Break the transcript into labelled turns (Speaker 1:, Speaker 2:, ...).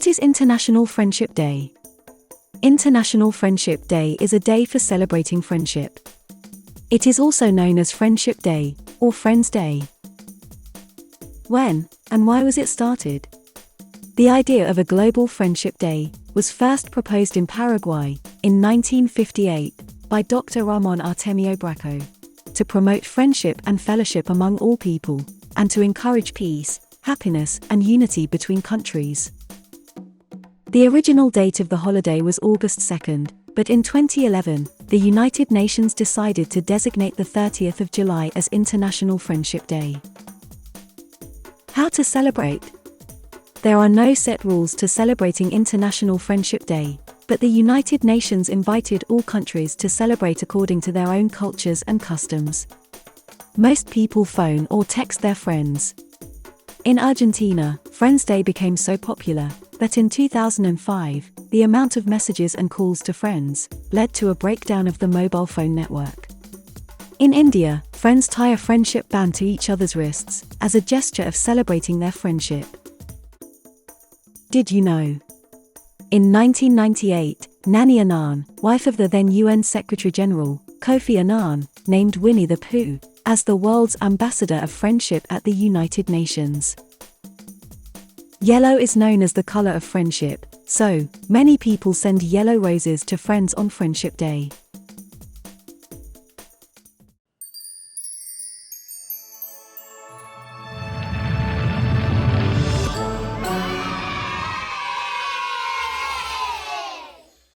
Speaker 1: is International Friendship Day? International Friendship Day is a day for celebrating friendship. It is also known as Friendship Day, or Friends Day. When and why was it started? The idea of a global Friendship Day was first proposed in Paraguay, in 1958, by Dr. Ramon Artemio Braco, to promote friendship and fellowship among all people, and to encourage peace, happiness, and unity between countries. The original date of the holiday was August 2nd, but in 2011, the United Nations decided to designate the 30th of July as International Friendship Day. How to celebrate? There are no set rules to celebrating International Friendship Day, but the United Nations invited all countries to celebrate according to their own cultures and customs. Most people phone or text their friends. In Argentina, Friends Day became so popular that in 2005, the amount of messages and calls to friends led to a breakdown of the mobile phone network. In India, friends tie a friendship band to each other's wrists as a gesture of celebrating their friendship. Did you know? In 1998, Nani Annan, wife of the then UN Secretary-General, Kofi Annan, named Winnie the Pooh as the world's ambassador of friendship at the United Nations. Yellow is known as the color of friendship, so many people send yellow roses to friends on Friendship Day.